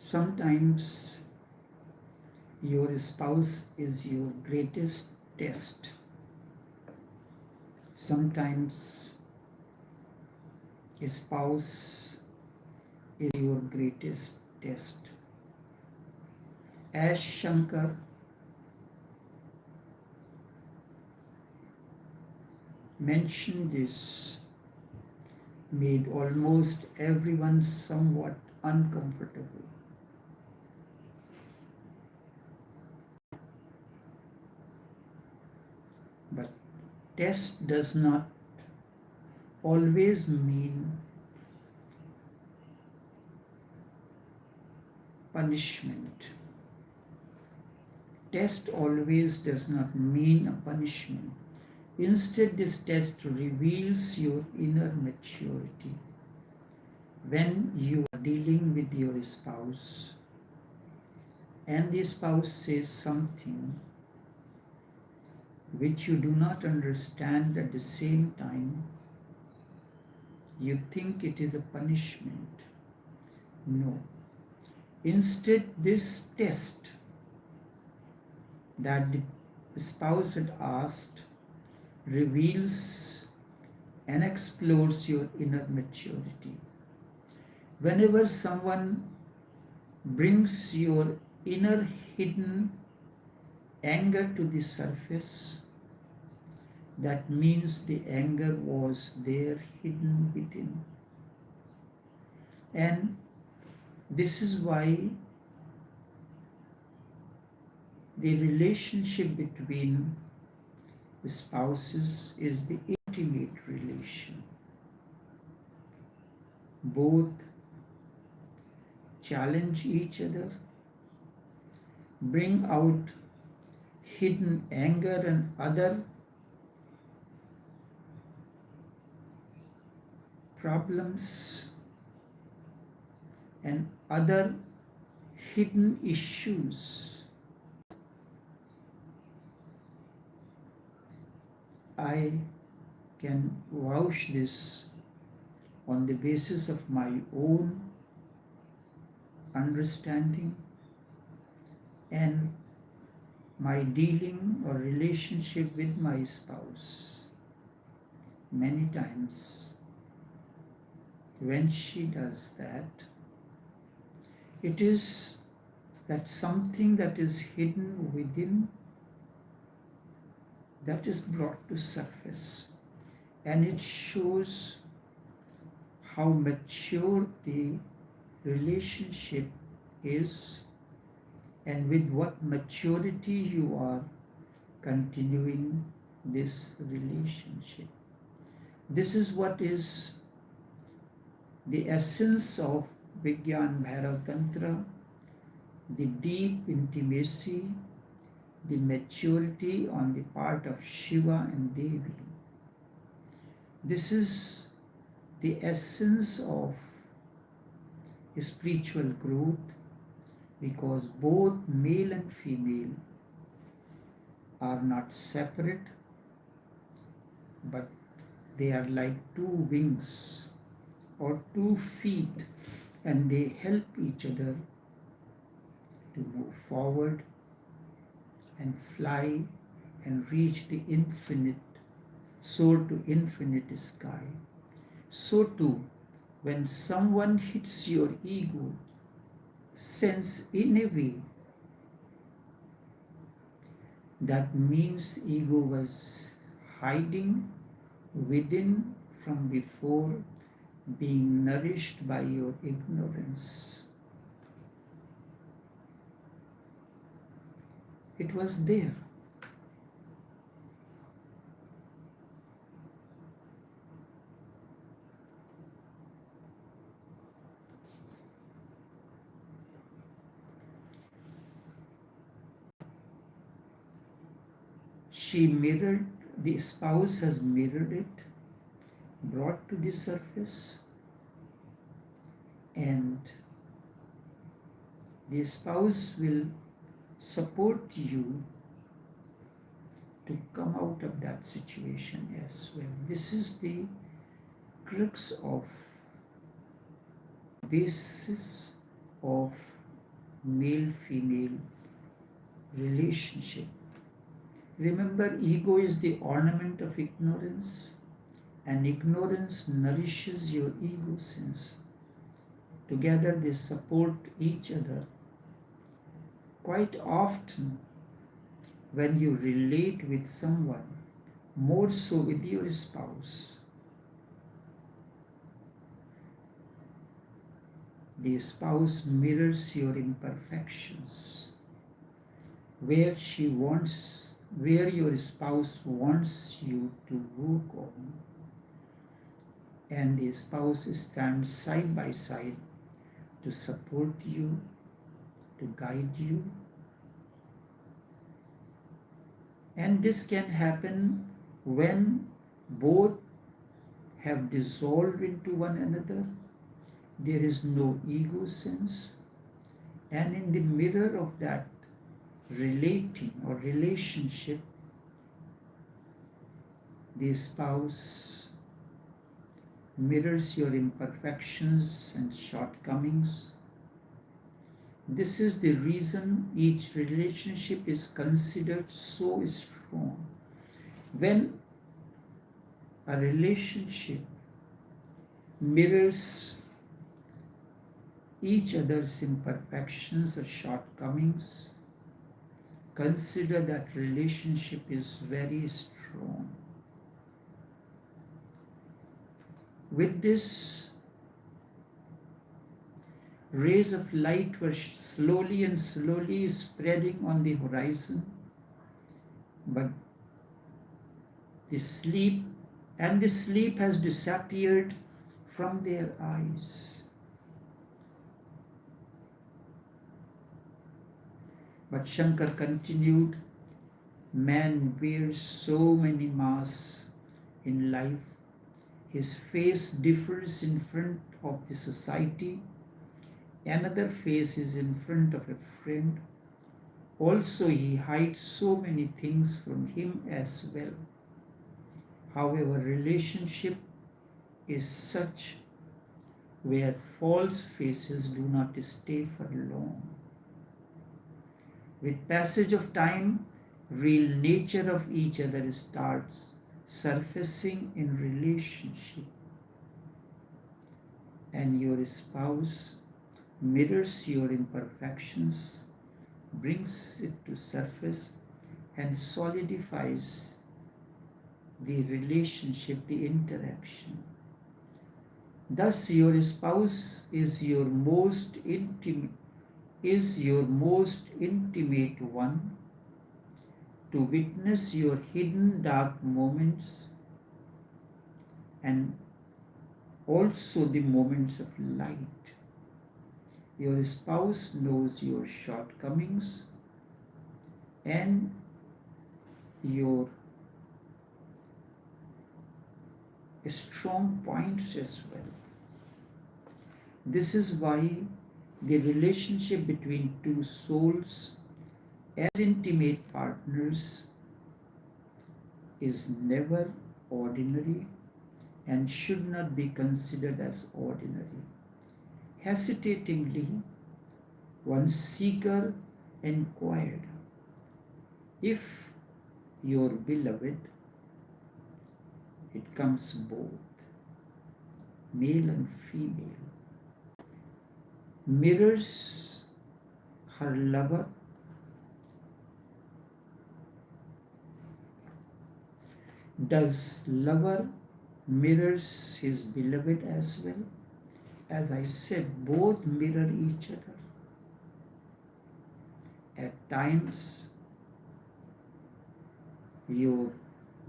Sometimes your spouse is your greatest test. Sometimes a spouse is your greatest test. As Shankar mentioned, this made almost everyone somewhat uncomfortable. But test does not always mean punishment. Test always does not mean a punishment. Instead, this test reveals your inner maturity. When you are dealing with your spouse and the spouse says something which you do not understand at the same time, you think it is a punishment. No. Instead, this test that the spouse had asked reveals and explores your inner maturity. Whenever someone brings your inner hidden anger to the surface, that means the anger was there hidden within. And this is why the relationship between the spouses is the intimate relation. Both challenge each other, bring out hidden anger and other problems and other hidden issues. I can vouch this on the basis of my own understanding and my dealing or relationship with my spouse. Many times when she does that, it is that something that is hidden within that is brought to surface, and it shows how mature the relationship is and with what maturity you are continuing this relationship. This is what is the essence of Vigyan Bhairav Tantra, the deep intimacy, the maturity on the part of Shiva and Devi. This is the essence of spiritual growth, because both male and female are not separate, but they are like two wings or 2 feet, and they help each other to move forward and fly and reach the infinite, soar to infinite sky. So too, when someone hits your ego, sense in a way that means ego was hiding within from before, being nourished by your ignorance. It was there. She mirrored, the spouse has mirrored it, brought to the surface, and the spouse will support you to come out of that situation as well. This is the crux of basis of male-female relationship. Remember, ego is the ornament of ignorance, and ignorance nourishes your ego sense. Together they support each other. Quite often, when you relate with someone, more so with your spouse, the spouse mirrors your imperfections. Where your spouse wants you to work on, and the spouse stands side by side to support you, to guide you. And this can happen when both have dissolved into one another. There is no ego sense, and in the mirror of that relating or relationship, the spouse mirrors your imperfections and shortcomings. This is the reason each relationship is considered so strong. When a relationship mirrors each other's imperfections or shortcomings, consider that relationship is very strong. With this, rays of light were slowly and slowly spreading on the horizon, but the sleep has disappeared from their eyes. But Shankar continued, man wears so many masks in life. His face differs in front of the society. Another face is in front of a friend. Also, he hides so many things from him as well. However, relationship is such where false faces do not stay for long. With passage of time, real nature of each other starts surfacing in relationship, and your spouse mirrors your imperfections, brings it to surface, and solidifies the relationship, the interaction. Thus, your spouse is your most intimate one, to witness your hidden dark moments and also the moments of light. Your spouse knows your shortcomings and your strong points as well. This is why the relationship between two souls as intimate partners is never ordinary and should not be considered as ordinary. Hesitatingly, one seeker inquired, if your beloved, it comes both, male and female, mirrors her lover, does lover mirrors his beloved as well? As I said, both mirror each other. At times, your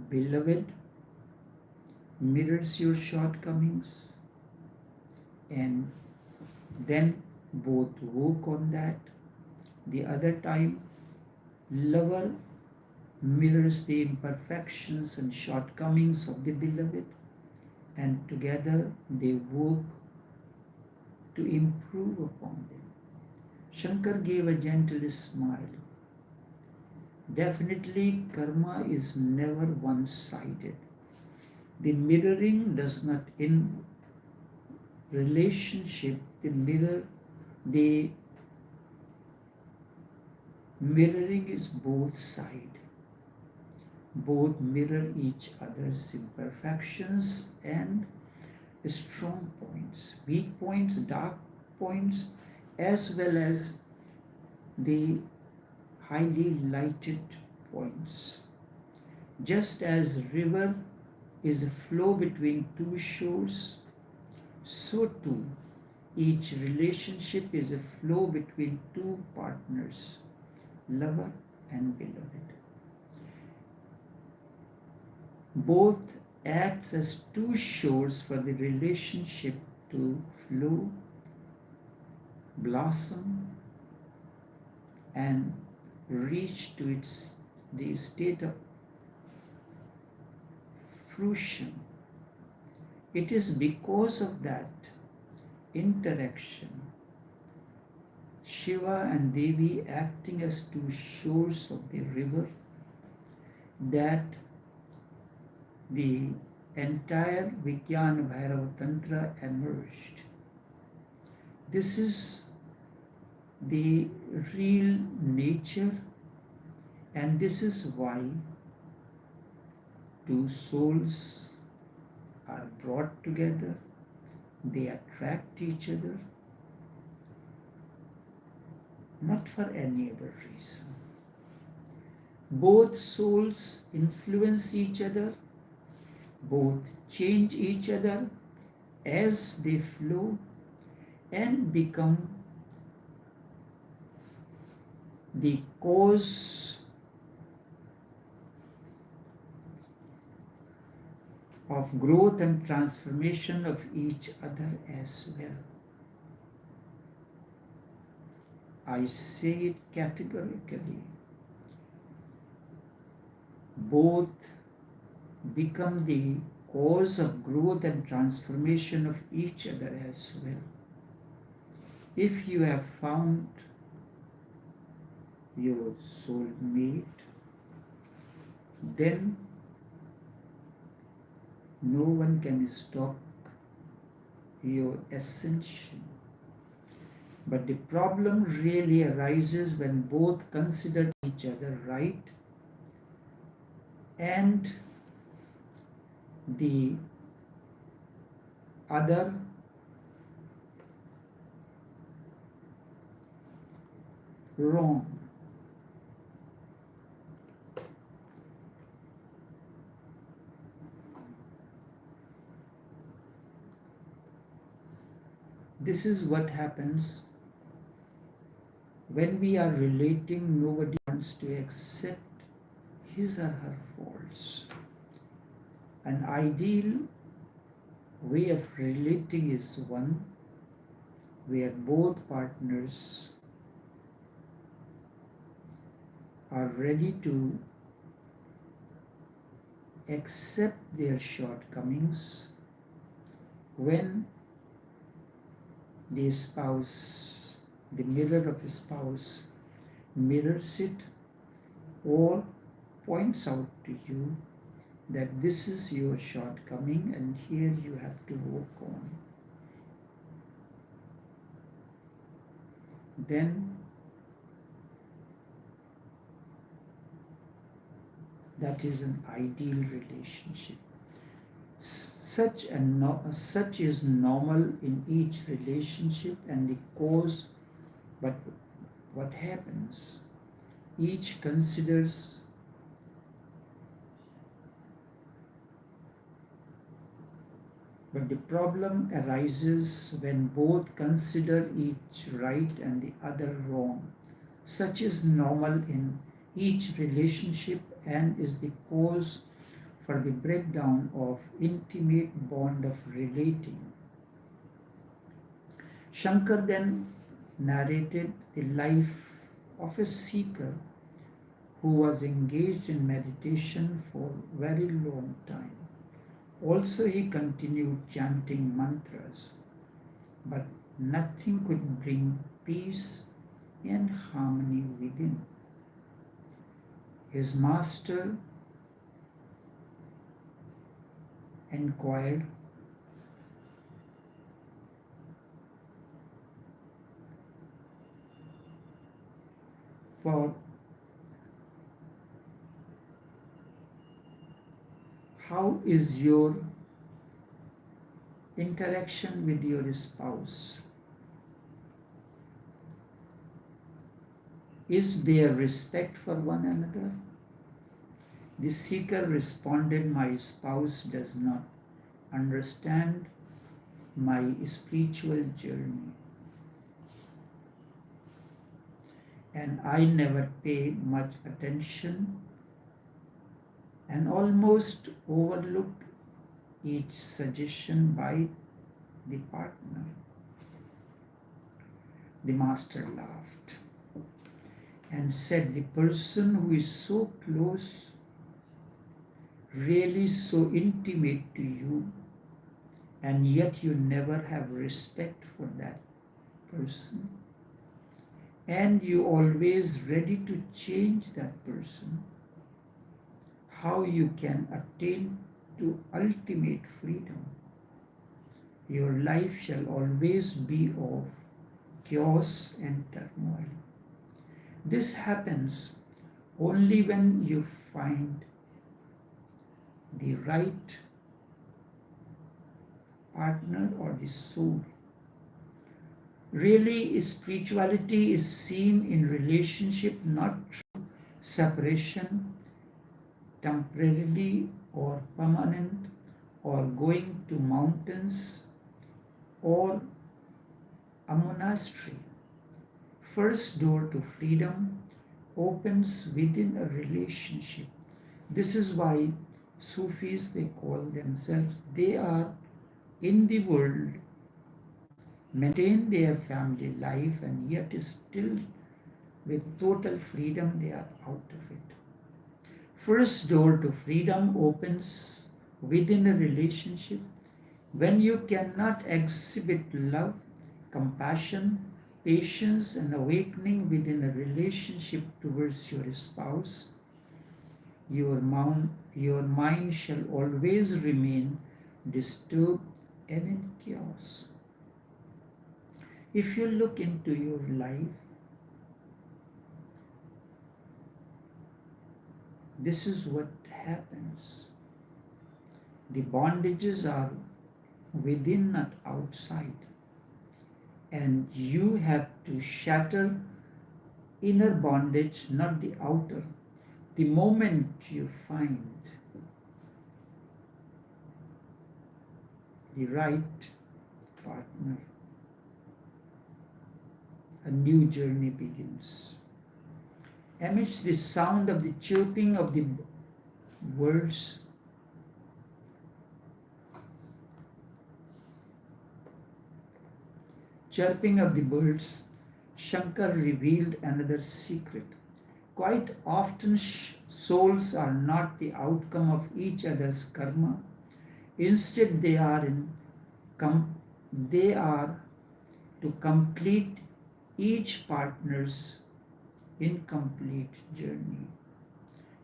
beloved mirrors your shortcomings, and then both work on that. The other time, lover mirrors the imperfections and shortcomings of the beloved, and together they work to improve upon them. Shankar gave a gentle smile. Definitely, karma is never one-sided. The mirroring does not, in relationship, the Mirroring is both sides. Both mirror each other's imperfections and strong points, weak points, dark points, as well as the highly lighted points. Just as river is a flow between two shores, so too each relationship is a flow between two partners, lover and beloved. Both act as two shores for the relationship to flow, blossom, and reach to the state of fruition. It is because of that interaction, Shiva and Devi acting as two shores of the river, that the entire Vijnana Bhairava Tantra emerged. This is the real nature, and this is why two souls are brought together, they attract each other, not for any other reason. Both souls influence each other, both change each other as they flow and become the cause of growth and transformation of each other as well. I say it categorically. Both become the cause of growth and transformation of each other as well. If you have found your soulmate, then no one can stop your ascension. But the problem really arises when both consider each other right and the other wrong. This is what happens when we are relating. Nobody wants to accept his or her faults. An ideal way of relating is one where both partners are ready to accept their shortcomings. When the spouse, the mirror of a spouse, mirrors it or points out to you that this is your shortcoming and here you have to work on, then that is an ideal relationship. Such is normal in each relationship and the cause, but what happens? Each considers but the problem arises when both consider each right and the other wrong. Such is normal in each relationship and is the cause for the breakdown of intimate bond of relating. Shankar then narrated the life of a seeker who was engaged in meditation for a very long time. Also he continued chanting mantras, but nothing could bring peace and harmony within. His master inquired, for How is your interaction with your spouse? Is there respect for one another? The seeker responded, my spouse does not understand my spiritual journey, and I never pay much attention and almost overlook each suggestion by the partner. The master laughed and said, the person who is so close, really so intimate to you, and yet you never have respect for that person, and you always ready to change that person, how you can attain to ultimate freedom? Your life shall always be of chaos and turmoil. This happens only when you find the right partner or the soul. Really, spirituality is seen in relationship, not through separation, temporarily or permanent, or going to mountains or a monastery. First door to freedom opens within a relationship. This is why Sufis, they call themselves, they are in the world, maintain their family life, and yet still with total freedom they are out of it. First door to freedom opens within a relationship. When you cannot exhibit love, compassion, patience, and awakening within a relationship towards your spouse, your mind shall always remain disturbed and in chaos. If you look into your life, this is what happens. The bondages are within, not outside. And you have to shatter inner bondage, not the outer. The moment you find the right partner, a new journey begins. Amidst the sound of the chirping of the birds, Shankar revealed another secret. Quite often, souls are not the outcome of each other's karma. Instead, they are to complete each partner's incomplete journey.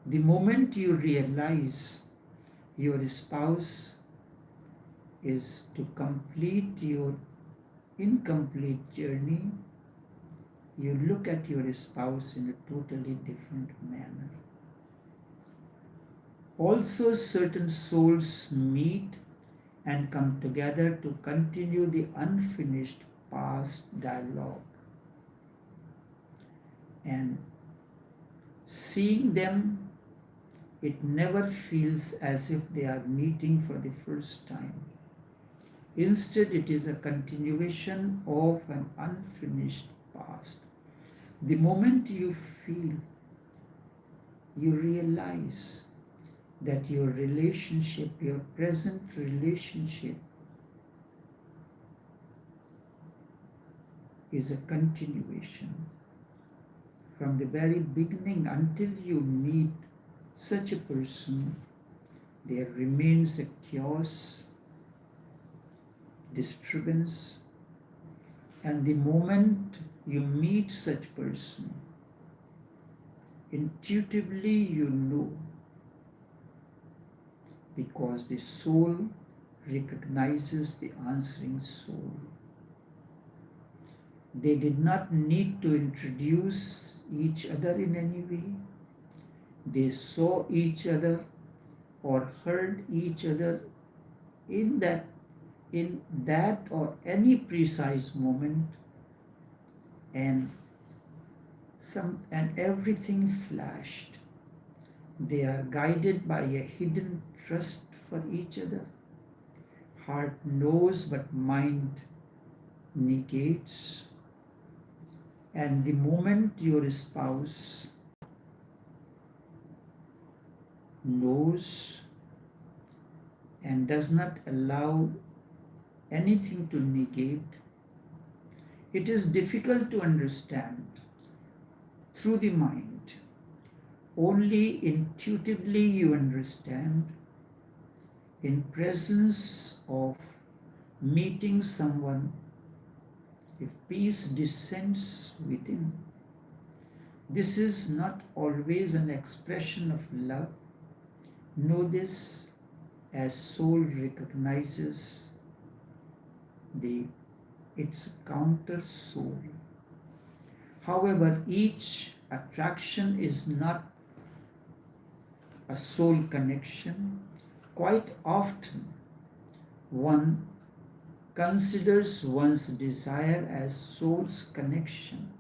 The moment you realize your spouse is to complete your incomplete journey, you look at your spouse in a totally different manner. Also, certain souls meet and come together to continue the unfinished past dialogue. And seeing them, it never feels as if they are meeting for the first time. Instead, it is a continuation of an unfinished past. The moment you feel, you realize that your relationship, your present relationship, is a continuation. From the very beginning until you meet such a person, there remains a chaos, disturbance, and the moment you meet such person, intuitively you know, because the soul recognizes the answering soul. They did not need to introduce each other in any way. They saw each other or hurt each other in that or any precise moment, and everything flashed. They are guided by a hidden trust for each other. Heart knows but mind negates. And the moment your spouse knows and does not allow anything to negate, it is difficult to understand through the mind. Only intuitively you understand in presence of meeting someone if peace descends within. This is not always an expression of love. Know this as soul recognizes its counter soul. However, each attraction is not a soul connection. Quite often, one considers one's desire as soul's connection.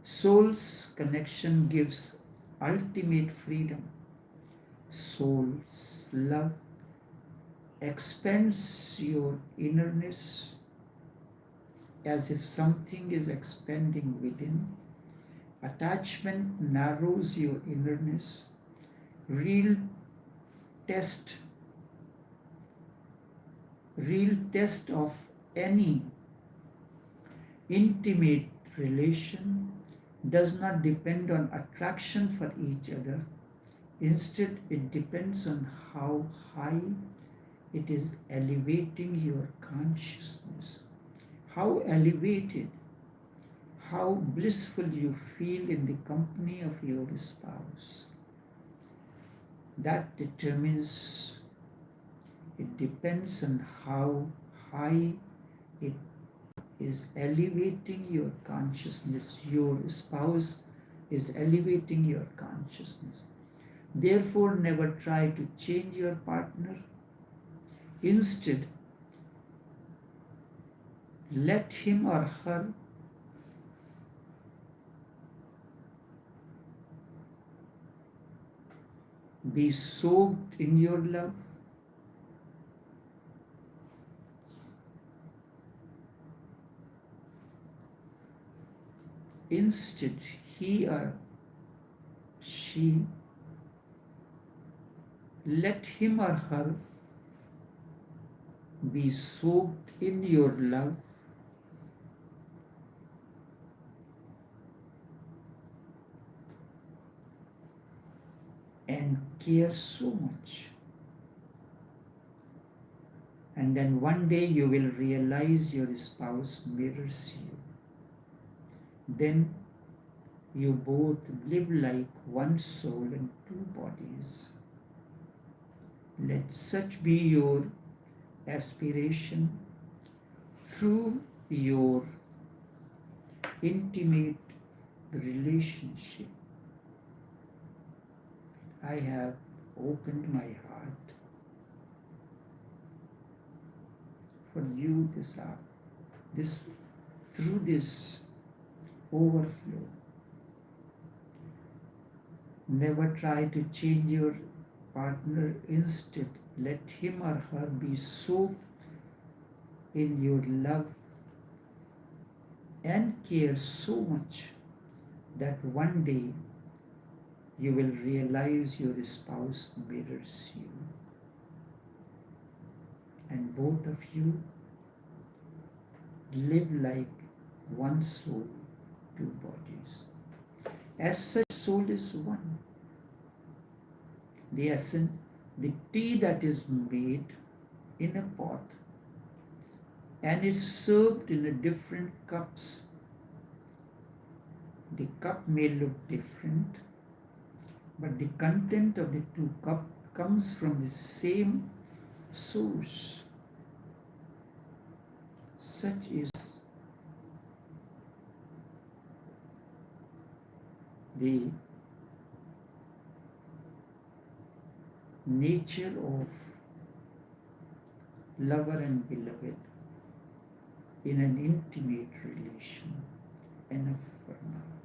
Soul's connection gives ultimate freedom. Soul's love expands your innerness as if something is expanding within. Attachment narrows your innerness. Real test of any intimate relation does not depend on attraction for each other. Instead, it depends on how high it is elevating your consciousness. How elevated, how blissful you feel in the company of your spouse. That determines, it depends on how high it is elevating your consciousness. Your spouse is elevating your consciousness. Therefore, never try to change your partner. Instead, let him or her be soaked in your love. Instead, he or she, let him or her be soaked in your love. And care so much. And then one day you will realize your spouse mirrors you. Then you both live like one soul and two bodies. Let such be your aspiration through your intimate relationship. I have opened my heart for you through this overflow. Never try to change your partner. Instead, let him or her be soaked in your love and care so much that one day you will realize your spouse mirrors you. And both of you live like one soul, two bodies. As such, soul is one. The essence, the tea that is made in a pot and is served in a different cups. The cup may look different, but the content of the two cups comes from the same source. Such is nature of lover and beloved in an intimate relation. Enough for now.